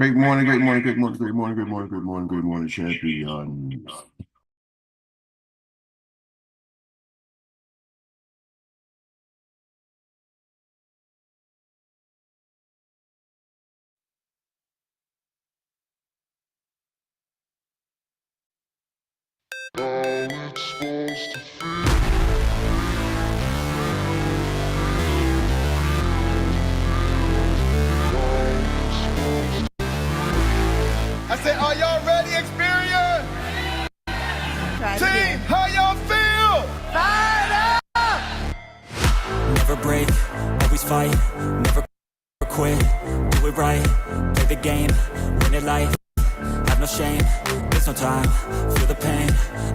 Great morning, great morning, great morning, great morning, great morning, great morning, great morning, champions. I said, are y'all ready, Experience? Team, how y'all feel? Fired up! Never break, always fight, never quit, do it right, play the game, win it life, have no shame, there's no time, feel the pain,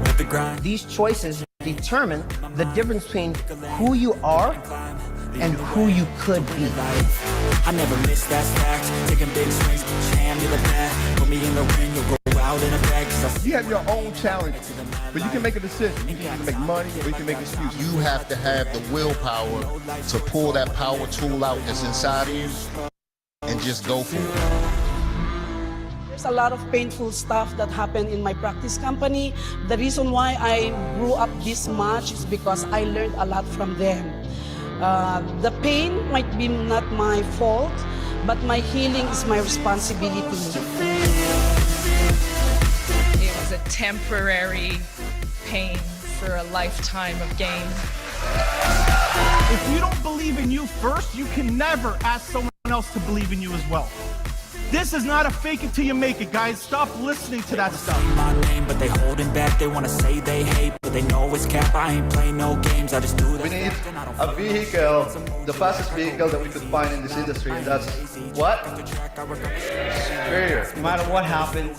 live the grind. These choices determine the difference between who you are and who you could be. I never miss that stack, taking big swings, jam to the bat, put me in the ring, you'll go out in a bag. You have your own challenges, but you can make a decision. You can make money or you can make excuses. You have to have the willpower to pull that power tool out that's inside of you and just go for it. There's a lot of painful stuff that happened in my practice company. The reason why I grew up this much is because I learned a lot from them. The pain might be not my fault, but my healing is my responsibility. It was a temporary pain for a lifetime of gain. If you don't believe in you first, you can never ask someone else to believe in you as well. This is not a fake it till you make it, guys. Stop listening to that stuff. My name, but they holding back. They wanna say they hate, but they know it's cap. I ain't playing no games. I just do that. We need a vehicle, the fastest vehicle that we could find in this industry, and that's what? Superior. No matter what happens,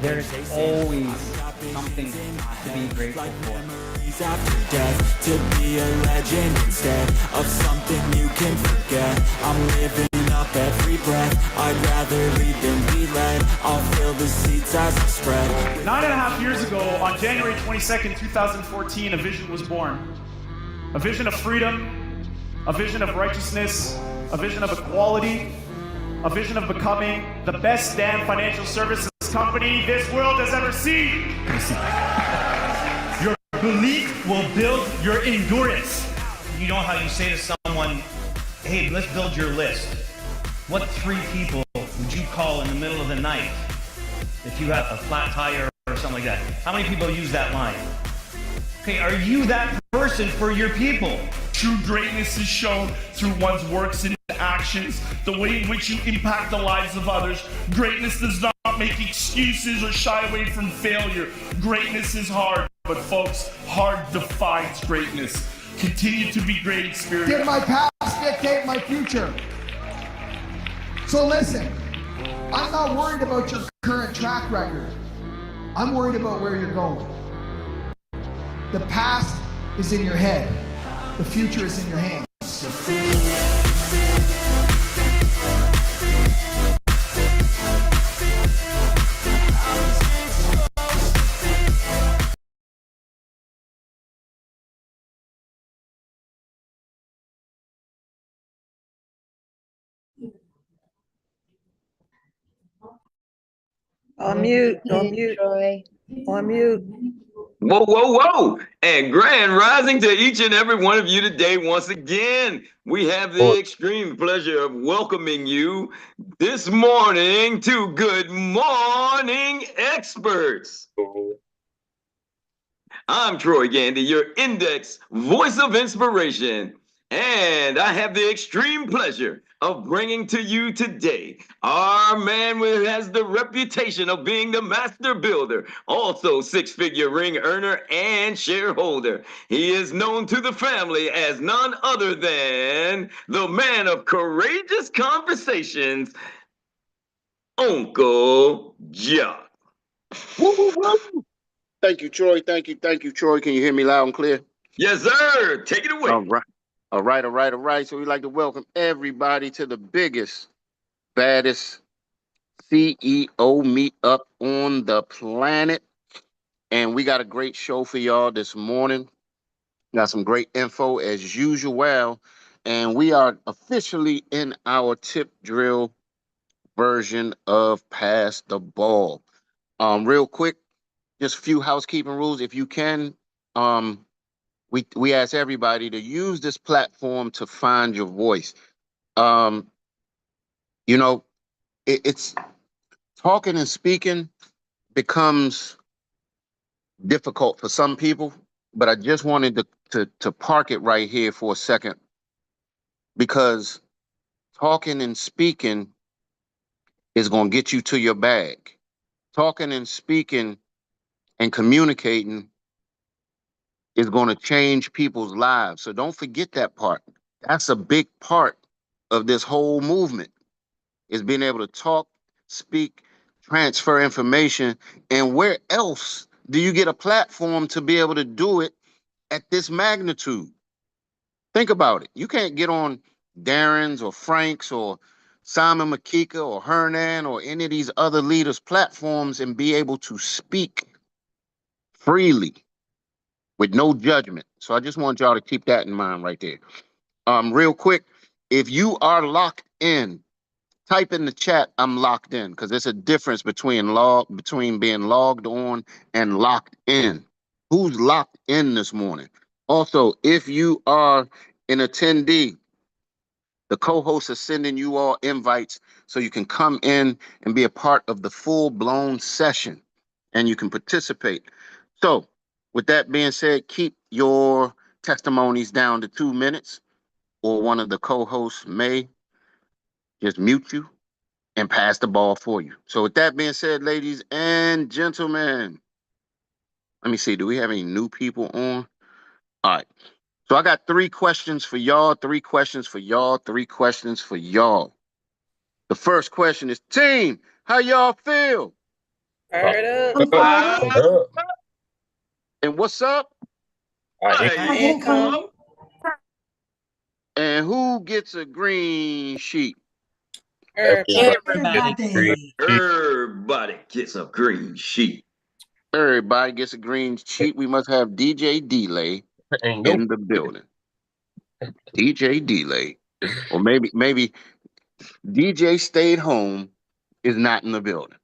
there's always something to be grateful for. After death, to be a legend instead of something you can forget. I'm living up every breath. I'd rather lead than be led. I'll fill the seats as I spread. 9.5 years ago, on January 22nd, 2014, a vision was born. A vision of freedom, a vision of righteousness, a vision of equality, a vision of becoming the best damn financial services company this world has ever seen. Your belief will build your endurance. You know how you say to someone, hey, let's build your list. What 3 people would you call in the middle of the night if you have a flat tire or something like that? How many people use that line? Okay, are you that person for your people? True greatness is shown through one's works and actions, the way in which you impact the lives of others. Greatness does not make excuses or shy away from failure. Greatness is hard, but folks, hard defines greatness. Continue to be great, Experience. Did my past dictate my future? So listen, I'm not worried about your current track record. I'm worried about where you're going. The past is in your head. The future is in your hands. On mute, on mute, on mute. Whoa, whoa, whoa. And grand rising to each and every one of you today. Once again, we have the extreme pleasure of welcoming you this morning to Good Morning Experts. I'm Troy Gandy, your index voice of inspiration. And I have the extreme pleasure of bringing to you today our man who has the reputation of being the master builder, also six-figure ring earner and shareholder. He is known to the family as none other than the man of courageous conversations, Uncle Jock. Woo, woo, woo. Thank you, Troy. Thank you, Troy. Can you hear me loud and clear? Yes, sir. Take it away. All right. So we'd like to welcome everybody to the biggest, baddest CEO meetup on the planet. And we got a great show for y'all this morning. Got some great info as usual. And we are officially in our tip drill version of Pass the Ball. Real quick, just a few housekeeping rules. If you can, we ask everybody to use this platform to find your voice. Um, you know, it's talking and speaking becomes difficult for some people, but I just wanted to park it right here for a second because talking and speaking is going to get you to your bag. Talking and speaking and communicating is going to change people's lives. So don't forget that part. That's a big part of this whole movement is being able to talk, speak, transfer information. And where else do you get a platform to be able to do it at this magnitude? Think about it. You can't get on Darren's or Frank's or Simon Makika or Hernan or any of these other leaders' platforms and be able to speak freely with no judgment. So I just want y'all to keep that in mind right there. Real quick, if you are locked in, type in the chat, I'm locked in, because there's a difference between being logged on and locked in. Who's locked in this morning? Also, if you are an attendee, the co-hosts are sending you all invites so you can come in and be a part of the full-blown session and you can participate. So, with that being said, keep your testimonies down to 2 minutes, or one of the co-hosts may just mute you and pass the ball for you. So with that being said, ladies and gentlemen, let me see, do we have any new people on? All right. So I got 3 questions for y'all, 3 questions for y'all, 3 questions for y'all. The first question is, team, how y'all feel? Fired I'm up. fired. And what's up? My income. And who gets a green sheet? Everybody. Everybody gets a green sheet. Everybody gets a green sheet. We must have DJ Delay in the building. DJ Delay. Or maybe DJ stayed home is not in the building.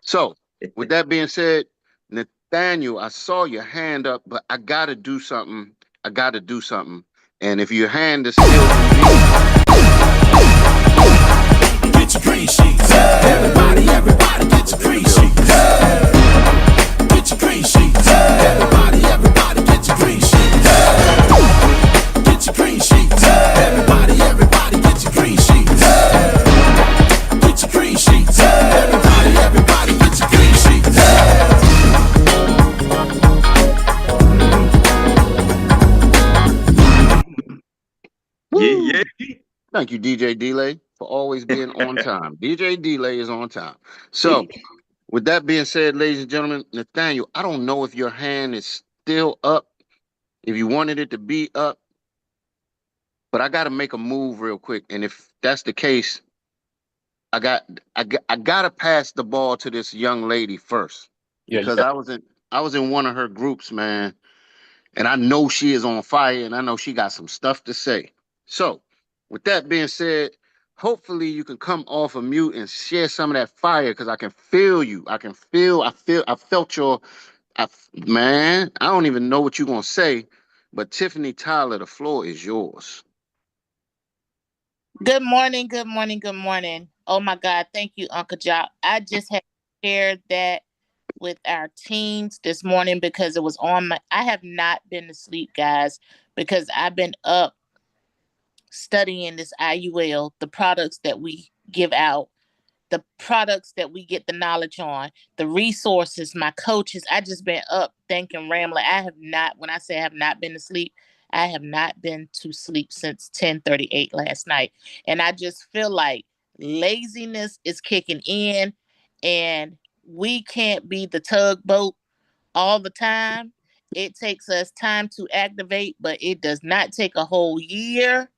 So, with that being said, Nathaniel, I saw your hand up, but I gotta do something. And if your hand is still Get your green sheets. Everybody get your green sheets. Get your green sheets. Everybody get your green sheets. Get your green sheets. Everybody get your green sheets. Get your green sheets. Everybody get your green sheets. Yeah. Thank you, DJ Delay, for always being on time. DJ Delay is on time. So, with that being said, ladies and gentlemen, Nathaniel, I don't know if your hand is still up, if you wanted it to be up, but I got to make a move real quick. And if that's the case, I got to pass the ball to this young lady first, because I was in one of her groups, man, and I know she is on fire, and I know she got some stuff to say. So, with that being said, hopefully you can come off of mute and share some of that fire, because I can feel you. I felt your, man, I don't even know what you're going to say, but Tiffany Tyler, the floor is yours. Good morning, good morning, good morning. Oh my God, thank you, Uncle Jock. I just had shared that with our teens this morning because it was on I have not been to sleep, guys, because I've been up studying this IUL, the products that we give out, the products that we get the knowledge on, the resources, my coaches. I just been up thinking, rambling. I have not, when I say I have not been to sleep, I have not been to sleep since 10:38 last night. And I just feel like laziness is kicking in and we can't be the tugboat all the time. It takes us time to activate, but it does not take a whole year.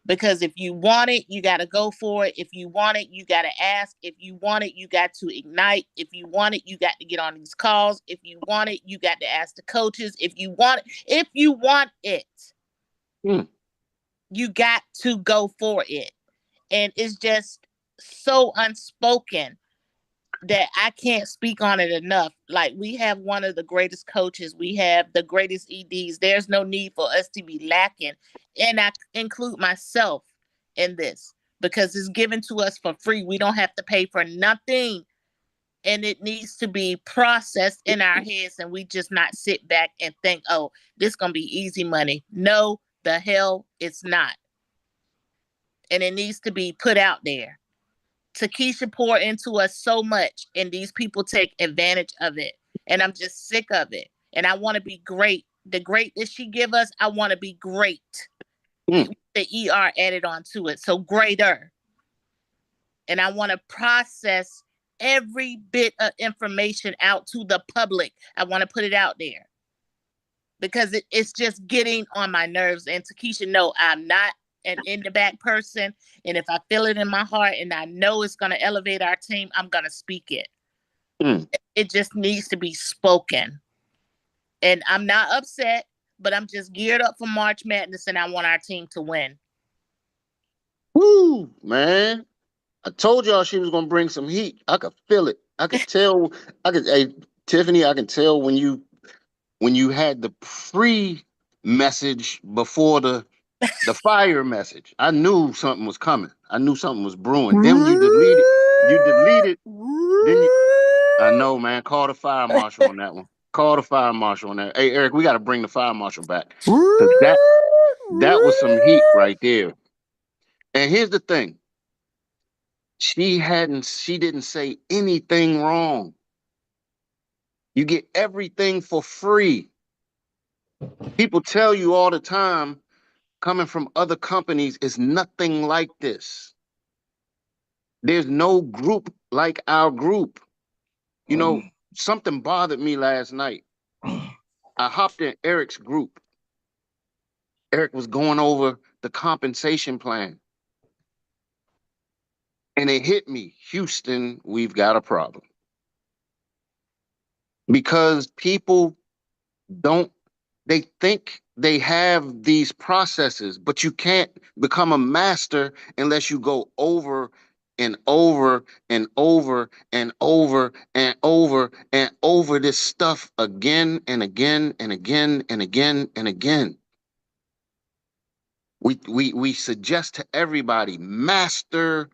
Because if you want it, you got to go for it. If you want it, you got to ask. If you want it, you got to ignite. If you want it, you got to get on these calls. If you want it, you got to ask the coaches. If you want it, you got to go for it. And it's just so unspoken that I can't speak on it enough. Like, we have one of the greatest coaches, we have the greatest EDs. There's no need for us to be lacking. And I include myself in this because it's given to us for free. We don't have to pay for nothing. And it needs to be processed in our heads, and we just not sit back and think, oh, this gonna be easy money. No, the hell it's not. And it needs to be put out there. Takesha poured into us so much, and these people take advantage of it. And I'm just sick of it. And I want to be great. The great that she give us, I want to be great. The ER added on to it. So greater. And I want to process every bit of information out to the public. I want to put it out there. Because it's just getting on my nerves. And Takesha, no, I'm not an in the back person. And if I feel it in my heart and I know it's going to elevate our team, I'm going to speak it. It just needs to be spoken. And I'm not upset, but I'm just geared up for March Madness, and I want our team to win. Woo, man. I told y'all she was going to bring some heat. I could feel it. I could tell. Hey, Tiffany, I can tell when you had the pre-message before the fire message. I knew something was coming. I knew something was brewing. Then when you deleted, then I know, man. Call the fire marshal on that one. Call the fire marshal on that. Hey, Eric, we got to bring the fire marshal back. 'Cause that was some heat right there. And here's the thing. She didn't say anything wrong. You get everything for free. People tell you all the time, coming from other companies, is nothing like this. There's no group like our group. You know, something bothered me last night. I hopped in Eric's group. Eric was going over the compensation plan. And it hit me, Houston, we've got a problem. Because people they think they have these processes, but you can't become a master unless you go over and over and over and over and over and over this stuff again and again and again and again and again. We suggest to everybody, master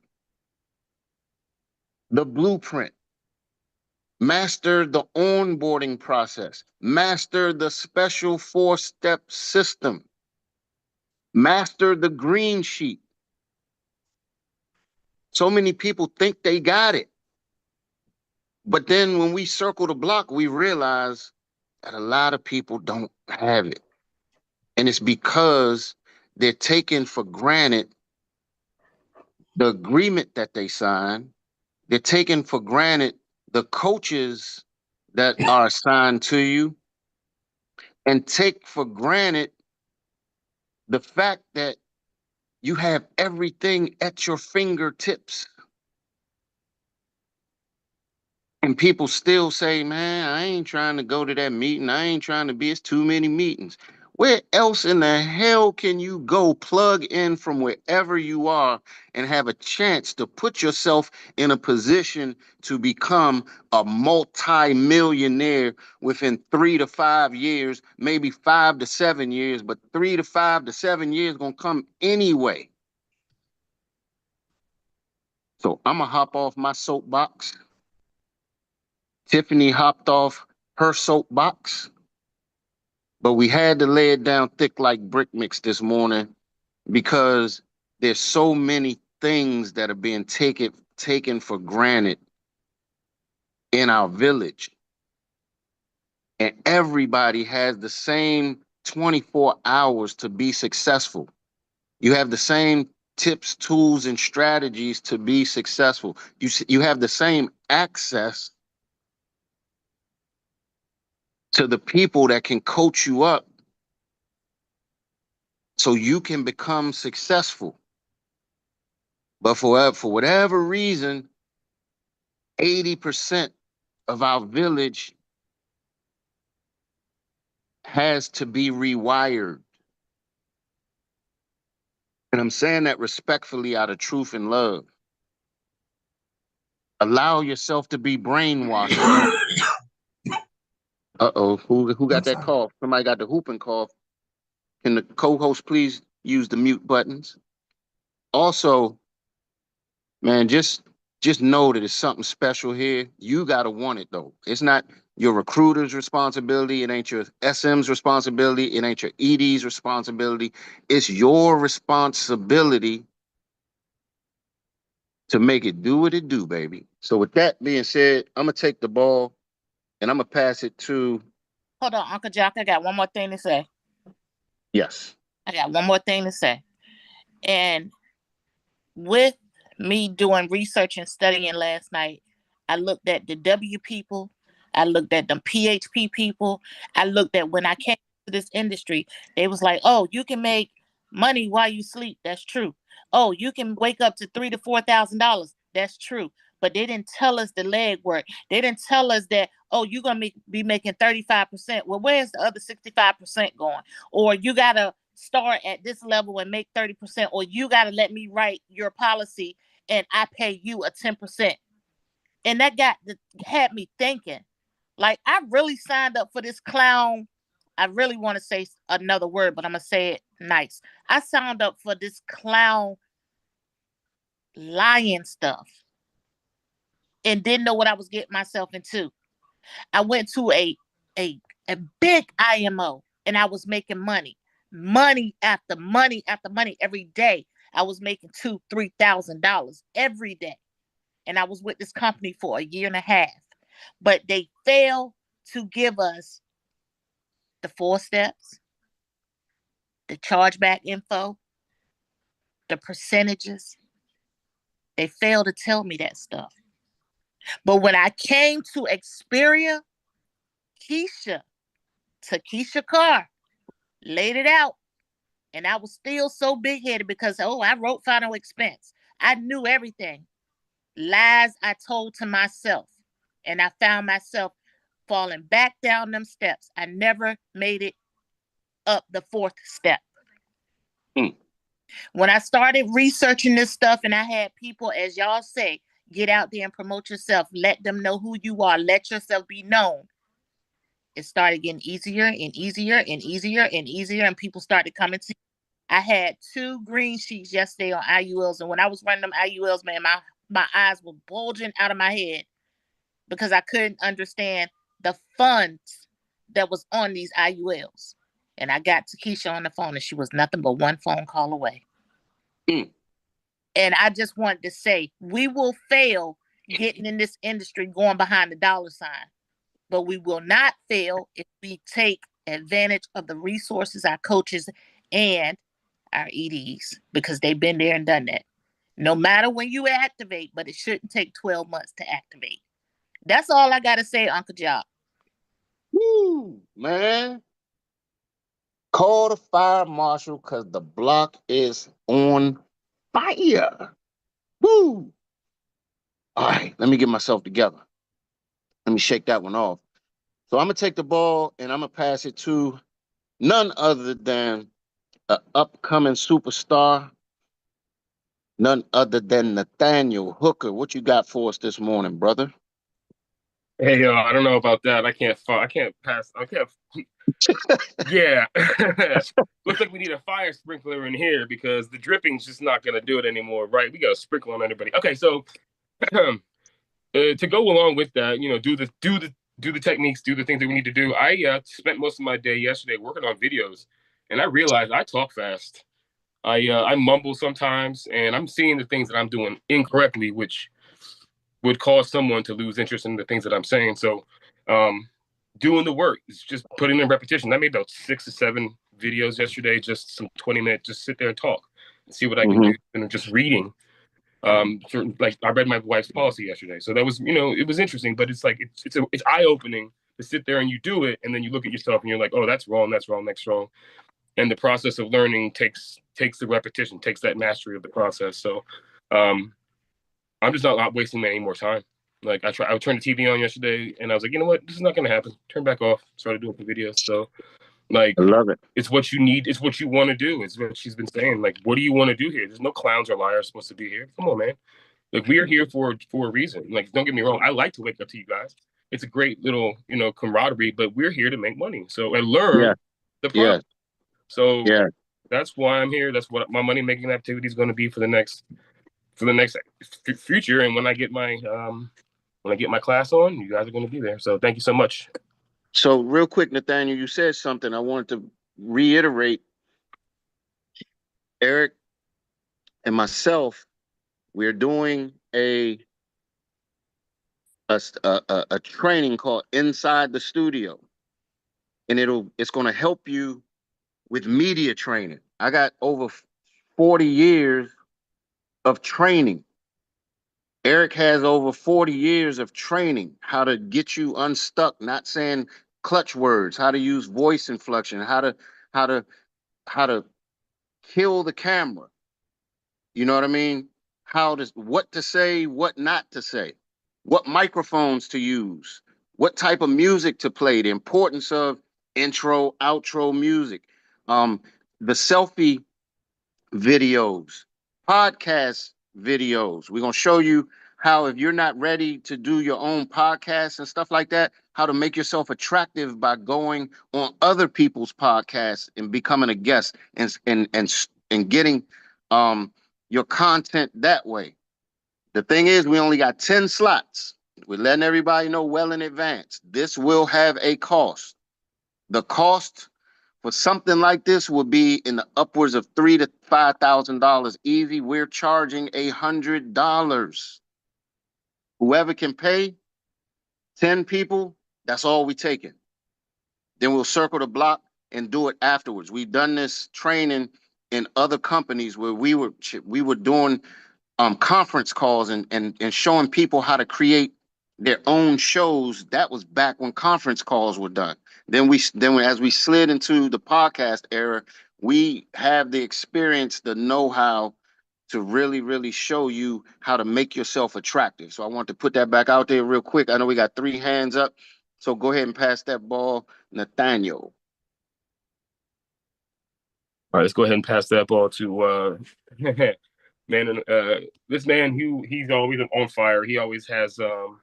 the blueprint, master the onboarding process, master the special 4-step system, master the green sheet. So many people think they got it. But then when we circle the block, we realize that a lot of people don't have it. And it's because they're taking for granted the agreement that they sign. They're taking for granted the coaches that are assigned to you, and take for granted the fact that you have everything at your fingertips. And people still say, man, I ain't trying to go to that meeting. I ain't trying to be, it's too many meetings. Where else in the hell can you go plug in from wherever you are and have a chance to put yourself in a position to become a multi-millionaire within 3 to 5 years, maybe 5 to 7 years, but 3 to 5 to 7 years gonna come anyway. So I'm gonna hop off my soapbox. Tiffany hopped off her soapbox, but we had to lay it down thick like brick mix this morning because there's so many things that are being taken for granted in our village. And everybody has the same 24 hours to be successful. You have the same tips, tools, and strategies to be successful. You have the same access to the people that can coach you up so you can become successful. But for whatever reason, 80% of our village has to be rewired. And I'm saying that respectfully out of truth and love. Allow yourself to be brainwashed. Uh-oh, who got that cough? Somebody got the whooping cough. Can the co-host please use the mute buttons? Also, man, just know that it's something special here. You gotta want it though. It's not your recruiter's responsibility. It ain't your SM's responsibility. It ain't your ED's responsibility. It's your responsibility to make it do what it do, baby. So with that being said, I'm gonna take the ball and I'm gonna pass it to. Hold on, Uncle Jock. I got one more thing to say. Yes. I got one more thing to say. And with me doing research and studying last night, I looked at the W people. I looked at the PHP people. I looked at when I came to this industry, they was like, oh, you can make money while you sleep. That's true. Oh, you can wake up to $3,000 to $4,000. That's true. But they didn't tell us the leg work. They didn't tell us that, oh, you're going to be making 35%. Well, where's the other 65% going? Or you got to start at this level and make 30%, or you got to let me write your policy and I pay you a 10%. And that had me thinking, like, I really signed up for this clown. I really want to say another word, but I'm going to say it nice. I signed up for this clown lying stuff and didn't know what I was getting myself into. I went to a big IMO and I was making money after money after money every day. I was making $2,000-$3,000 every day. And I was with this company for a year and a half. But they failed to give us the 4 steps, the chargeback info, the percentages. They failed to tell me that stuff. But when I came to Xperia, Keisha Carr laid it out. And I was still so big-headed because, I wrote final expense. I knew everything. Lies I told to myself. And I found myself falling back down them steps. I never made it up the 4th step. When I started researching this stuff and I had people, as y'all say, get out there and promote yourself. Let them know who you are. Let yourself be known. It started getting easier and easier and easier and easier. And people started coming to me. I had 2 green sheets yesterday on IULs. And when I was running them IULs, man, my eyes were bulging out of my head because I couldn't understand the funds that was on these IULs. And I got to Keisha on the phone and she was nothing but one phone call away. And I just wanted to say, we will fail getting in this industry going behind the dollar sign, but we will not fail if we take advantage of the resources, our coaches and our EDs, because they've been there and done that. No matter when you activate, but it shouldn't take 12 months to activate. That's all I got to say, Uncle Jock. Woo, man. Call the fire marshal because the block is on fire. Woo. All right, let me get myself together. Let me shake that one off. So I'm going to take the ball and I'm going to pass it to none other than an upcoming superstar, none other than Nathaniel Hooker. What you got for us this morning, brother? Hey, yo, I don't know about that. I can't pass. Yeah. Looks like we need a fire sprinkler in here because the dripping's just not going to do it anymore, right? We got to sprinkle on everybody. Okay, so to go along with that, do the techniques, do the things that we need to do. I spent most of my day yesterday working on videos, and I realized I talk fast. I mumble sometimes, and I'm seeing the things that I'm doing incorrectly, which would cause someone to lose interest in the things that I'm saying. So doing the work is just putting in repetition. I made about 6 or 7 videos yesterday, just some 20 minutes, just sit there and talk and see what I can do. And just reading. Like I read my wife's policy yesterday. So that was, it was interesting, but it's like, it's eye-opening to sit there and you do it. And then you look at yourself and you're like, oh, that's wrong. That's wrong. And the process of learning takes the repetition, takes that mastery of the process. So I'm just not wasting any more time. Like I turned the TV on yesterday and I was like, you know what? This is not going to happen. Turn back off. Started doing some videos. So like, I love it. It's what you need. It's what you want to do. It's what she's been saying. Like, what do you want to do here? There's no clowns or liars supposed to be here. Come on, man. Like, we are here for a reason. Like, don't get me wrong, I like to wake up to you guys. It's a great little, camaraderie, but we're here to make money. So, and learn the product. So that's why I'm here. That's what my money making activity is going to be for the next future. And when I get my class on, you guys are going to be there. So thank you so much. So real quick, Nathaniel, you said something I wanted to reiterate. Eric and myself, we're doing a training called Inside the Studio, and it's going to help you with media training. I got over 40 years of training. Eric has over 40 years of training, how to get you unstuck, not saying clutch words, how to use voice inflection, how to kill the camera. You know what I mean? What to say, what not to say, what microphones to use, what type of music to play, the importance of intro, outro music, the selfie videos, podcast videos. We're going to show you how, if you're not ready to do your own podcast and stuff like that, how to make yourself attractive by going on other people's podcasts and becoming a guest and getting your content that way. The thing is, we only got 10 slots. We're letting everybody know well in advance. This will have a cost. The cost for something like this will be in the upwards of $3,000 to $5,000 easy. We're charging $100. Whoever can pay, 10 people, that's all we taking. Then we'll circle the block and do it afterwards. We've done this training in other companies where we were doing conference calls and showing people how to create their own shows. That was back when conference calls were done. Then as we slid into the podcast era, we have the experience, the know-how to really, really show you how to make yourself attractive. So I want to put that back out there real quick. I know we got 3 hands up, so go ahead and pass that ball, Nathaniel. All right, let's go ahead and pass that ball to man. This man, he's always on fire. He always has some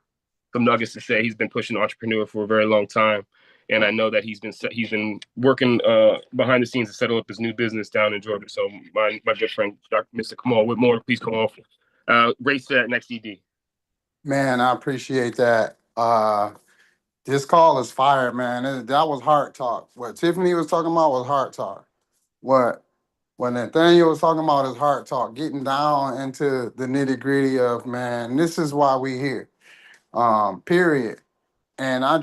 nuggets to say. He's been pushing entrepreneur for a very long time, and I know that he's been working behind the scenes to settle up his new business down in Georgia. So my good friend, Mr. Kamal Whitmore, please come off. Race that next ED. Man, I appreciate that. This call is fire, man. That was heart talk. What Tiffany was talking about was heart talk. What Nathaniel was talking about is heart talk, getting down into the nitty gritty of, man, this is why we here. Period. And I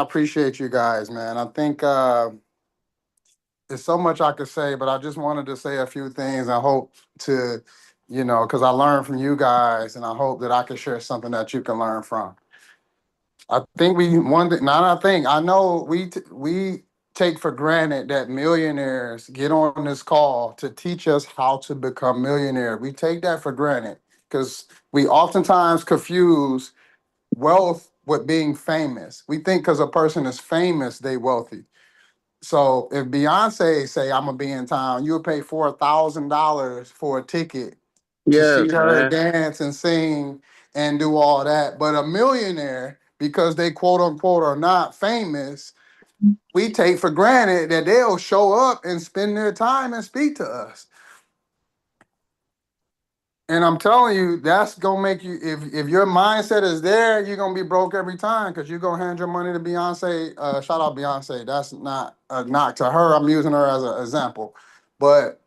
appreciate you guys, man. I think there's so much I could say, but I just wanted to say a few things. I hope to, because I learned from you guys, and I hope that I can share something that you can learn from. I know we take for granted that millionaires get on this call to teach us how to become millionaires. We take that for granted because we oftentimes confuse wealth with being famous. We think because a person is famous, they wealthy. So if Beyonce say, I'm gonna be in town, you'll pay $4,000 for a ticket to see her dance and sing and do all that. But a millionaire, because they quote unquote are not famous, we take for granted that they'll show up and spend their time and speak to us. And I'm telling you, that's gonna make you, if your mindset is there, you're gonna be broke every time because you're gonna hand your money to Beyonce. Shout out Beyonce. That's not a knock to her. I'm using her as an example. But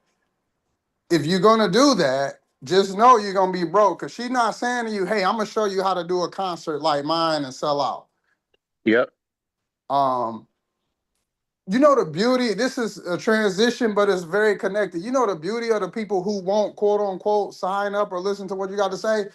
if you're gonna do that, just know you're gonna be broke because she's not saying to you, hey, I'm gonna show you how to do a concert like mine and sell out. Yep. You know the beauty, this is a transition, but it's very connected. You know the beauty of the people who won't, quote unquote, sign up or listen to what you got to say?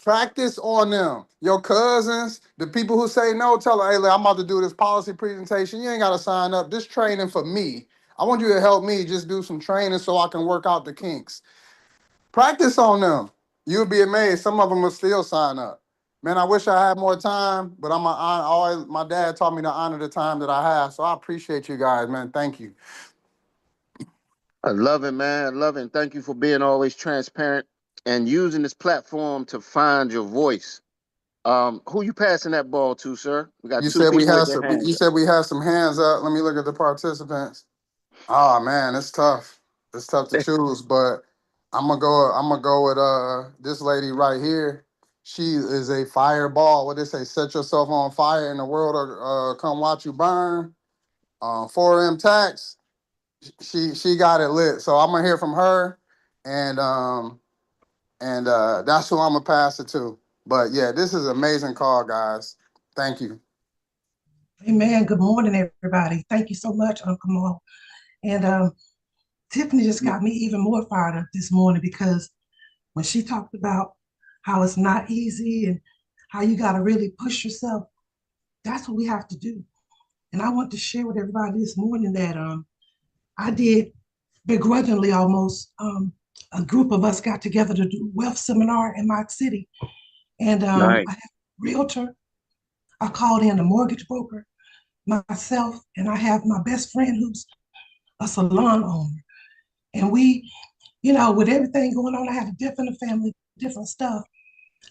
Practice on them. Your cousins, the people who say no, tell them, hey, I'm about to do this policy presentation. You ain't got to sign up. This training for me. I want you to help me just do some training so I can work out the kinks. Practice on them. You'll be amazed. Some of them will still sign up. Man, I wish I had more time, but my dad taught me to honor the time that I have. So I appreciate you guys, man. Thank you. I love it, man. I love it. And thank you for being always transparent and using this platform to find your voice. Who you passing that ball to, sir? We got You two said we people had with their some. hands You up. said we had some hands up. Let me look at the participants. Oh man, it's tough. It's tough to choose, but I'm gonna go. I'm gonna go with this lady right here. She is a fireball. What they say? Set yourself on fire in the world, or come watch you burn. 4M tax. She got it lit. So I'm gonna hear from her, and that's who I'm gonna pass it to. But yeah, this is an amazing call, guys. Thank you. Amen. Good morning, everybody. Thank you so much, Uncle Mo. And Tiffany just got me even more fired up this morning because when she talked about how it's not easy and how you got to really push yourself, that's what we have to do. And I want to share with everybody this morning that I did begrudgingly almost. A group of us got together to do a wealth seminar in my city. And Nice. I have a realtor. I called in a mortgage broker, myself, and I have my best friend who's a salon owner. And we, with everything going on, I had a death in the family, different stuff.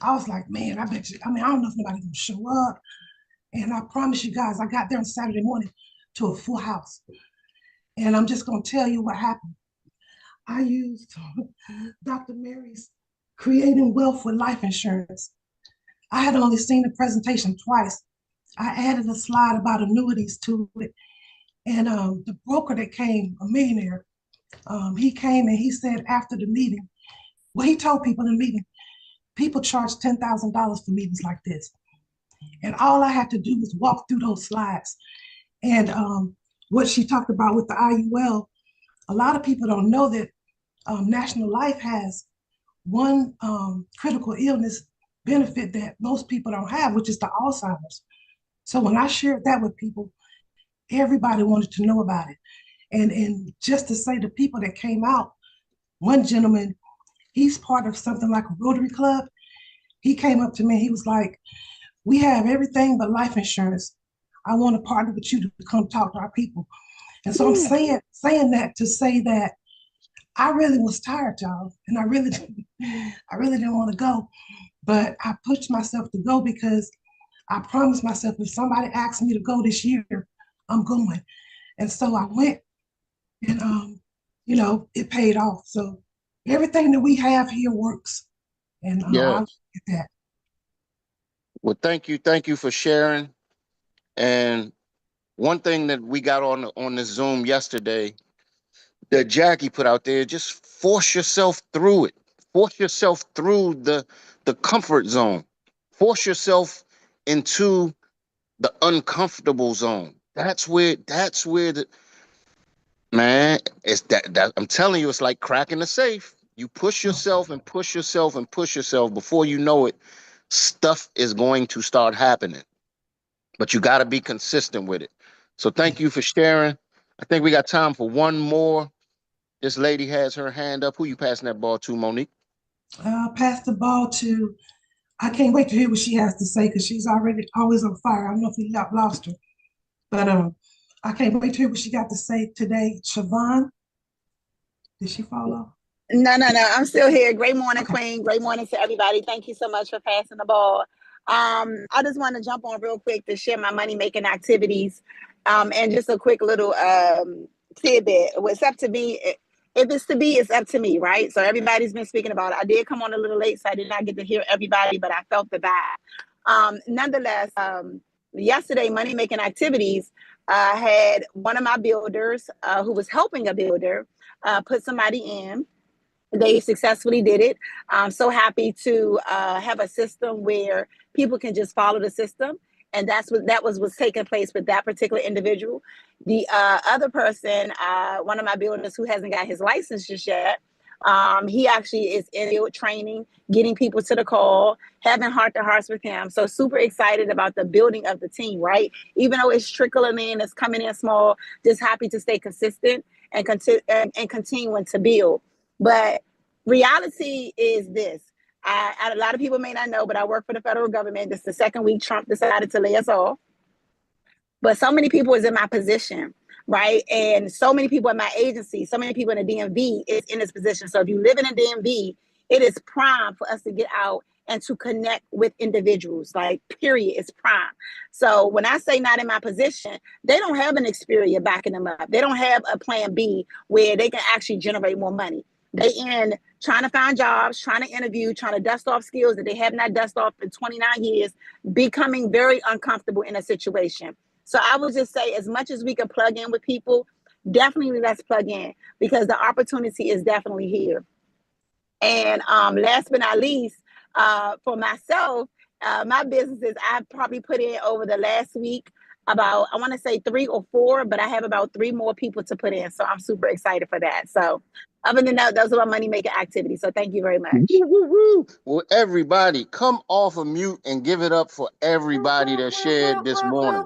I was like, man, I bet you, I don't know if nobody's gonna show up. And I promise you guys, I got there on Saturday morning to a full house. And I'm just gonna tell you what happened. I used Dr. Meri's Creating Wealth with Life Insurance. I had only seen the presentation twice. I added a slide about annuities to it. And the broker that came, a millionaire, he came and he said after the meeting, well, he told people in the meeting, people charge $10,000 for meetings like this. And all I had to do was walk through those slides. And what she talked about with the IUL, a lot of people don't know that National Life has one critical illness benefit that most people don't have, which is the Alzheimer's. So when I shared that with people, everybody wanted to know about it. And just to say the people that came out, one gentleman, he's part of something like a Rotary Club. He came up to me, he was like, we have everything but life insurance. I want to partner with you to come talk to our people. And so I'm saying that to say that I really was tired, y'all, and I really didn't want to go, but I pushed myself to go because I promised myself if somebody asked me to go this year, I'm going. And so I went, and it paid off. So everything that we have here works, and I look at that. Well, thank you for sharing. And one thing that we got on the Zoom yesterday that Jackie put out there, just force yourself through it. Force yourself through the comfort zone. Force yourself into the uncomfortable zone. That's where the man, it's that I'm telling you, it's like cracking a safe. You push yourself and push yourself and push yourself. Before you know it, stuff is going to start happening. But you got to be consistent with it. So thank you for sharing. I think we got time for one more. This lady has her hand up. Who you passing that ball to, Monique? Pass the ball to, I can't wait to hear what she has to say because she's always on fire. I don't know if we lost her, but I can't wait to hear what she got to say today. Siobhan, did she fall off? No. I'm still here. Great morning, Queen. Great morning to everybody. Thank you so much for passing the ball. I just want to jump on real quick to share my money-making activities. And just a quick little tidbit. What's up to me, if it's to be, it's up to me, right? So everybody's been speaking about it. I did come on a little late, so I did not get to hear everybody, but I felt the vibe. Nonetheless, yesterday, money-making activities, had one of my builders who was helping a builder put somebody in. They successfully did it. I'm so happy to have a system where people can just follow the system. And that was taking place with that particular individual. The other person, one of my builders who hasn't got his license just yet, he actually is in field training, getting people to the call, having heart-to-hearts with him. So super excited about the building of the team, right? Even though it's trickling in, it's coming in small, just happy to stay consistent and continuing to build. But reality is this. A lot of people may not know, but I work for the federal government. This is the second week Trump decided to lay us off. But so many people is in my position, right? And so many people in my agency, so many people in the DMV is in this position. So if you live in a DMV, it is prime for us to get out and to connect with individuals, like, period, it's prime. So when I say not in my position, they don't have an Xperia backing them up. They don't have a plan B where they can actually generate more money. They in trying to find jobs, trying to interview, trying to dust off skills that they have not dusted off in 29 years, becoming very uncomfortable in a situation. So I would just say, as much as we can plug in with people, definitely let's plug in, because the opportunity is definitely here. And last but not least, for myself, my businesses, I've probably put in over the last week about, I want to say 3 or 4, but I have about 3 more people to put in. So I'm super excited for that. So other than that, those are my money making activities. So thank you very much. Well, everybody, come off of mute and give it up for everybody that shared this morning.